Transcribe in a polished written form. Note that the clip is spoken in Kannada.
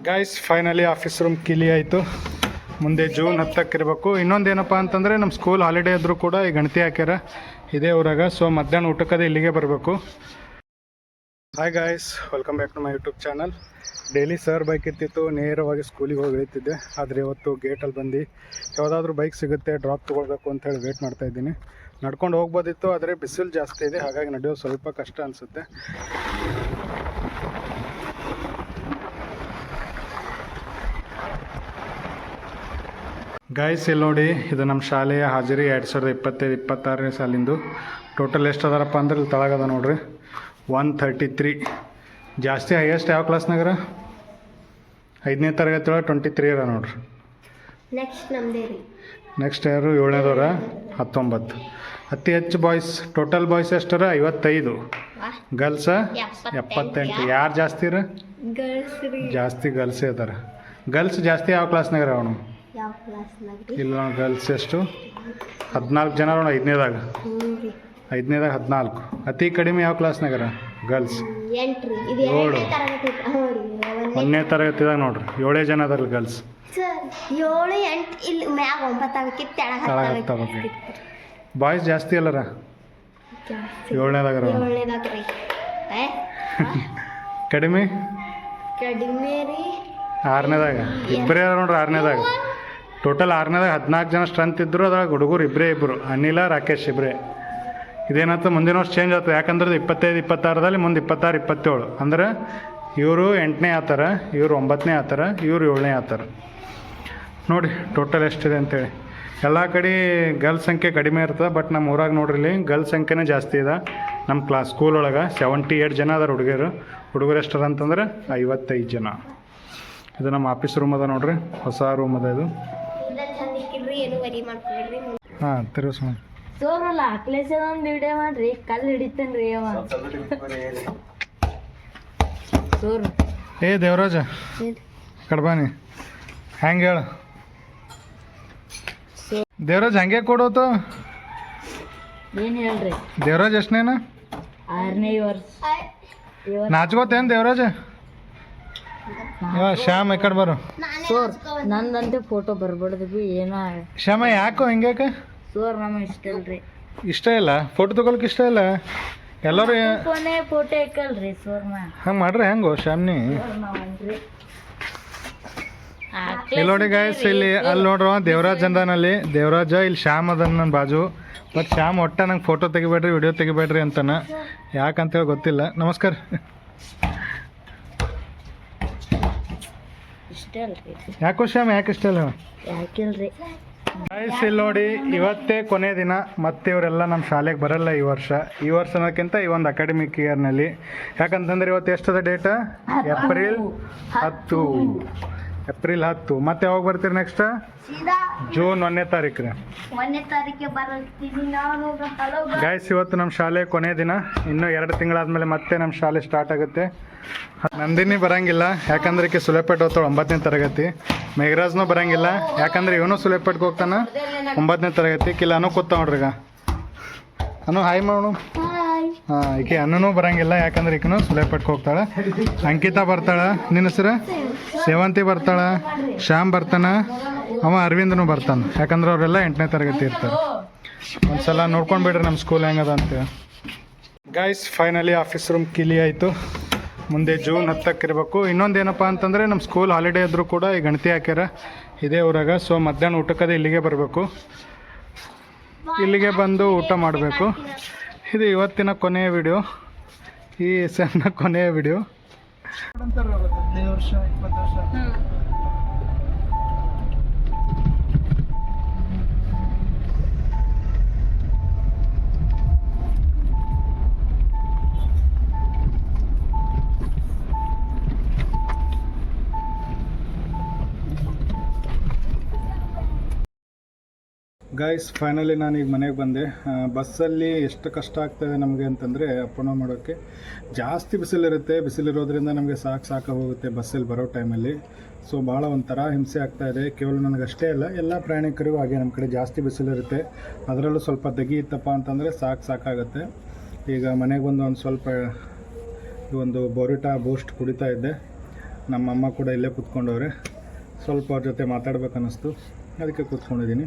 ಗೈಸ್ ಫೈನಲಿ ಆಫೀಸ್ ರೂಮ್ ಕೀಲಿ ಆಯಿತು. ಮುಂದೆ ಜೂನ್ 10ಕ್ಕೆ ಇರಬೇಕು. ಇನ್ನೊಂದೇನಪ್ಪ ಅಂತಂದರೆ ನಮ್ಮ ಸ್ಕೂಲ್ ಹಾಲಿಡೇ ಇದ್ದರೂ ಕೂಡ ಈ ಗಣತಿ ಹಾಕ್ಯಾರ ಇದೇ ಊರಾಗ. ಸೊ ಮಧ್ಯಾಹ್ನ ಊಟಕ್ಕದೇ ಇಲ್ಲಿಗೆ ಬರಬೇಕು. Hi guys, welcome back to my YouTube channel. Daily sir bike ಇರ್ತಿತ್ತು, ನೇರವಾಗಿ ಸ್ಕೂಲಿಗೆ ಹೋಗಿ ಇಳಿತಿದ್ದೆ. ಆದರೆ ಇವತ್ತು ಗೇಟಲ್ಲಿ ಬಂದು ಯಾವುದಾದ್ರೂ ಬೈಕ್ ಸಿಗುತ್ತೆ ಡ್ರಾಪ್ ತೊಗೊಳ್ಬೇಕು ಅಂತೇಳಿ ವೇಟ್ ಮಾಡ್ತಾಯಿದ್ದೀನಿ. ನಡ್ಕೊಂಡು ಹೋಗ್ಬೋದಿತ್ತು, ಆದರೆ ಬಿಸಿಲು ಜಾಸ್ತಿ ಇದೆ, ಹಾಗಾಗಿ ನಡೆಯೋದು ಸ್ವಲ್ಪ ಕಷ್ಟ ಅನಿಸುತ್ತೆ. ಗಾಯ್ಸ್ ಇಲ್ಲಿ ನೋಡಿ, ಇದು ನಮ್ಮ ಶಾಲೆಯ ಹಾಜರಿ 2025-26 ಸಾಲಿಂದು. ಟೋಟಲ್ ಎಷ್ಟು ಅದಾರಪ್ಪ ಅಂದ್ರೆ ಇಲ್ಲಿ ತಳಗದ ನೋಡ್ರಿ 133. ಜಾಸ್ತಿ ಹೈಯೆಸ್ಟ್ ಯಾವ ಕ್ಲಾಸ್ನಾಗ್ರ? 5ನೇ ತರಗತಿ ಒಳಗೆ 23 ಅದ ನೋಡ್ರಿ. ನೆಕ್ಸ್ಟ್ ಯಾರು 7ನೇದವ್ರ 19. ಅತಿ ಹೆಚ್ಚು ಬಾಯ್ಸ್, ಟೋಟಲ್ ಬಾಯ್ಸ್ ಎಷ್ಟರ 55, ಗರ್ಲ್ಸ 78. ಯಾರು ಜಾಸ್ತಿ ಇರ? ಜಾಸ್ತಿ ಗರ್ಲ್ಸೇ ಅದಾರ. ಗರ್ಲ್ಸ್ ಜಾಸ್ತಿ ಯಾವ ಕ್ಲಾಸ್ನಾಗ್ರ? ಅವನು ಇಲ್ಲ ಗರ್ಲ್ಸ್ ಎಷ್ಟು 14 ಜನ ನೋಡ. 5ನೇದಾಗ 14. ಅತಿ ಕಡಿಮೆ ಯಾವ ಕ್ಲಾಸ್ನಾಗರ? ಗರ್ಲ್ಸ್ 7. 1ನೇ ತರಗತಿದಾಗ ನೋಡ್ರಿ 7 ಜನ ಅದಾರ ಗರ್ಲ್ಸ್. 7, 8 ಇಲ್ಲಿ ಮ್ಯಾಗ 9 ಬಾಯ್ಸ್ ಜಾಸ್ತಿ ಅಲ್ಲರ? 7ನೇದಾಗರ. ಕಡಿಮೆ 6ನೇದಾಗ ಇಬ್ಬರೇ ಅದ ನೋಡ್ರಿ. 6ನೇದಾಗ ಟೋಟಲ್ 6ನೇದಾಗ 14 ಜನ ಸ್ಟ್ರೆಂತ್ ಇದ್ದರು. ಅದ್ರಾಗ ಹುಡುಗರು ಇಬ್ಬರು, ಅನಿಲ ರಾಕೇಶ್ ಇಬ್ಬರೇ. ಇದೇನಾಯ್ತು ಮುಂದಿನ ವರ್ಷ ಚೇಂಜ್ ಆಗ್ತದೆ. ಯಾಕಂದ್ರೆ 25-26ದಲ್ಲಿ ಮುಂದೆ 26-27 ಅಂದ್ರೆ ಇವರು 8ನೇ ಆತಾರ, ಇವರು 9ನೇ ಆತಾರ, ಇವರು 7ನೇ ಆತಾರ. ನೋಡಿ ಟೋಟಲ್ ಎಷ್ಟಿದೆ ಅಂತೇಳಿ. ಎಲ್ಲ ಕಡೆ ಗರ್ಲ್ಸ್ ಸಂಖ್ಯೆ ಕಡಿಮೆ ಇರ್ತದೆ, ಬಟ್ ನಮ್ಮ ಊರಾಗ ನೋಡ್ರಿ ಗರ್ಲ್ಸ್ ಸಂಖ್ಯೆನೇ ಜಾಸ್ತಿ ಇದೆ. ನಮ್ಮ ಸ್ಕೂಲ್ ಒಳಗೆ 78 ಜನ ಅದಾರ ಹುಡುಗರು ಎಷ್ಟದ ಅಂತಂದ್ರೆ 55 ಜನ. ಇದು ನಮ್ಮ ಆಫೀಸ್ ರೂಮ್ ಅದ ನೋಡ್ರಿ, ಹೊಸ ರೂಮ್ ಅದ ಇದು. ಹಾಂ ತಿರುಗಿಸ್ ಸೋರಲ್ಲ ಅಕ್ಲೇಶ ಒಂದು ವಿಡಿಯೋ ಮಾಡ್ರಿ, ಕಲ್ಲು ಹಿಡಿತೇನ್ರಿ ಅವ ಸೋರ್. ಏ ದೇವರಾಜ ಕಡ್ಬಾನಿ ಹೆಂಗೆ ಹೇಳು ದೇವರಾಜ್, ಹಂಗೆ ಕೊಡೋತು. ಏನು ಹೇಳ್ರಿ ದೇವರಾಜ್ ಎಷ್ಟನೇನ? 6ನೇ ವರ್ಷ. ನಾಚ್ಕೋತೇನು ದೇವರಾಜ? ಶ್ಯಾಮ್ ಈ ಕಡೆ ಬರು. ಸೋರ್ ನಂದಂತೆ ಫೋಟೋ ಬರ್ಬಾರ್ದು ಏನೋ. ಶ್ಯಾಮ ಯಾಕೋ ಹಿಂಗ್ಯಾಕೆ? ಸೋರ್ ನಮಗೆ ಇಷ್ಟ ಇಲ್ರಿ. ಇಷ್ಟ ಇಲ್ಲ? ಫೋಟೋ ತಗೊಳಕ್ಕೆ ಇಷ್ಟ ಇಲ್ಲ? ಎಲ್ಲರೂ ಫೋನೇ ಫೋಟೋ ಇಕ್ಕಲ್ರಿ ಸೋರ್. ಹಂಗೆ ಮಾಡ್ರಿ ಹೆಂಗೋ ಶ್ಯಾಮ್ನಿ? ಇಲ್ಲಿ ನೋಡಿ ಗಾಯ್ಸ್, ಇಲ್ಲಿ ಅಲ್ಲಿ ನೋಡ್ರಿ ದೇವರಾಜ್ ಅಂದಾನಲ್ಲಿ. ದೇವರಾಜ ಇಲ್ಲಿ ಶ್ಯಾಮ್ ಅದನ್ನ ನನ್ನ ಬಾಜು. ಬಟ್ ಶ್ಯಾಮ್ ಒಟ್ಟ ನಂಗೆ ಫೋಟೋ ತೆಗಿಬೇಡ್ರಿ, ವಿಡಿಯೋ ತೆಗಿಬೇಡ್ರಿ ಅಂತಾನ. ಯಾಕಂತೇಳಿ ಗೊತ್ತಿಲ್ಲ. ನಮಸ್ಕಾರ. ಯಾಕೋ ಶ್ಯಾಮ್ ಯಾಕೆ ಇಷ್ಟ ಇಲ್ಲ? ಯಾಕಿಲ್ರಿ ಗಾಯ್ಸ್ ಇಲ್ಲಿ ನೋಡಿ, ಇವತ್ತೇ ಕೊನೆ ದಿನ. ಮತ್ತೆ ಇವರೆಲ್ಲ ನಮ್ಮ ಶಾಲೆಗೆ ಬರಲ್ಲ ಈ ವರ್ಷ ಅನ್ನೋಕ್ಕಿಂತ ಈ ಒಂದು ಅಕಾಡೆಮಿಕ್ ಇಯರ್ನಲ್ಲಿ. ಯಾಕಂತಂದ್ರೆ ಇವತ್ತು ಎಷ್ಟದ ಡೇಟ? ಏಪ್ರಿಲ್ 10. ಮತ್ತೆ ಯಾವಾಗ ಬರ್ತೀರಿ ನೆಕ್ಸ್ಟ್? ಜೂನ್ 1ನೇ ತಾರೀಕು ರೀ. ಗಾಯ್ಸ್ ಇವತ್ತು ನಮ್ಮ ಶಾಲೆ ಕೊನೆ ದಿನ. ಇನ್ನೂ 2 ತಿಂಗಳಾದ್ಮೇಲೆ ಮತ್ತೆ ನಮ್ಮ ಶಾಲೆ ಸ್ಟಾರ್ಟ್ ಆಗುತ್ತೆ. ನಂದಿನಿ ಬರಂಗಿಲ್ಲ, ಯಾಕಂದ್ರೆ ಈಕೆ ಸುಲೇಪೇಟೆ ಹೋಗ್ತಾಳೆ 9ನೇ ತರಗತಿ. ಮೇಘರಾಜ್ನೂ ಬರಂಗಿಲ್ಲ, ಯಾಕಂದ್ರೆ ಇವನು ಸುಲೇಪೇಟ್ಗೆ ಹೋಗ್ತಾನೆ 9ನೇ ತರಗತಿ. ಕಿಲ್ಲ ಅನು ಕೂತ ನೋಡ್ರಿ. ಈಗ ಅನು ಹಾಯ್ ಮಾಡೋಣ. ಹಾಂ, ಈಕೆ ಅನ್ನೂ ಬರಂಗಿಲ್ಲ, ಯಾಕಂದ್ರೆ ಈಕೆನೂ ಸುಲೇಪೇಟ್ಗೆ ಹೋಗ್ತಾಳೆ. ಅಂಕಿತಾ ಬರ್ತಾಳೆ. ನಿನ್ನ ಹೆಸರು? ಸೇವಂತಿ ಬರ್ತಾಳೆ. ಶ್ಯಾಮ್ ಬರ್ತಾನೆ. ಅವ ಅರವಿಂದನು ಬರ್ತಾನೆ, ಯಾಕಂದ್ರೆ ಅವರೆಲ್ಲ 8ನೇ ತರಗತಿ ಇರ್ತಾರೆ. ಒಂದ್ಸಲ ನೋಡ್ಕೊಂಡು ಬಿಡ್ರಿ ನಮ್ಮ ಸ್ಕೂಲ್ ಹೆಂಗದ ಅಂತೇಳಿ. ಗಾಯ್ಸ್ ಫೈನಲಿ ಆಫೀಸ್ ರೂಮ್ ಕೀಲಿ ಆಯಿತು. ಮುಂದೆ ಜೂನ್ 10ಕ್ಕೆ ಇರಬೇಕು. ಇನ್ನೊಂದೇನಪ್ಪ ಅಂತಂದರೆ ನಮ್ಮ ಸ್ಕೂಲ್ ಹಾಲಿಡೇ ಇದ್ದರೂ ಕೂಡ ಈ ಗಣತಿ ಹಾಕ್ಯಾರ ಇದೇ ಊರಾಗ. ಸೊ ಮಧ್ಯಾಹ್ನ ಊಟಕ್ಕದೇ ಇಲ್ಲಿಗೆ ಬರಬೇಕು. ಇಲ್ಲಿಗೆ ಬಂದು ಊಟ ಮಾಡಬೇಕು. ಇದು ಇವತ್ತಿನ ಕೊನೆಯ ವಿಡಿಯೋ, ಈ ಸಣ್ಣ ಕೊನೆಯ ವಿಡಿಯೋ. 15 ವರ್ಷ 20 ವರ್ಷ ಗೈಸ್ ಫೈನಲಿ ನಾನೀಗ ಮನೆಗೆ ಬಂದೆ. ಬಸ್ಸಲ್ಲಿ ಎಷ್ಟು ಕಷ್ಟ ಆಗ್ತಾಯಿದೆ ನಮಗೆ ಅಂತಂದರೆ ಅಪ್ಪಣೆ ಮಾಡೋಕ್ಕೆ. ಜಾಸ್ತಿ ಬಿಸಿಲಿರುತ್ತೆ. ಬಿಸಿಲಿರೋದ್ರಿಂದ ನಮಗೆ ಸಾಕು ಹೋಗುತ್ತೆ ಬಸ್ಸಲ್ಲಿ ಬರೋ ಟೈಮಲ್ಲಿ. ಸೊ ಭಾಳ ಒಂಥರ ಹಿಂಸೆ ಆಗ್ತಾಯಿದೆ. ಕೇವಲ ನನಗಷ್ಟೇ ಅಲ್ಲ, ಎಲ್ಲ ಪ್ರಯಾಣಿಕರಿಗೂ ಹಾಗೆ. ನಮ್ಮ ಕಡೆ ಜಾಸ್ತಿ ಬಿಸಿಲಿರುತ್ತೆ, ಅದರಲ್ಲೂ ಸ್ವಲ್ಪ ದಗಿ ಇತ್ತಪ್ಪ ಅಂತಂದರೆ ಸಾಕಾಗುತ್ತೆ. ಈಗ ಮನೆಗೆ ಬಂದು ಒಂದು ಸ್ವಲ್ಪ ಒಂದು ಬೋರಿಟಾ ಬೂಸ್ಟ್ ಕುಡಿತಾ ಇದ್ದೆ. ನಮ್ಮಮ್ಮ ಕೂಡ ಇಲ್ಲೇ ಕೂತ್ಕೊಂಡವ್ರೆ. ಸ್ವಲ್ಪ ಅವ್ರ ಜೊತೆ ಮಾತಾಡ್ಬೇಕು ಅನ್ನಿಸ್ತು, ಅದಕ್ಕೆ ಕೂತ್ಕೊಂಡಿದ್ದೀನಿ.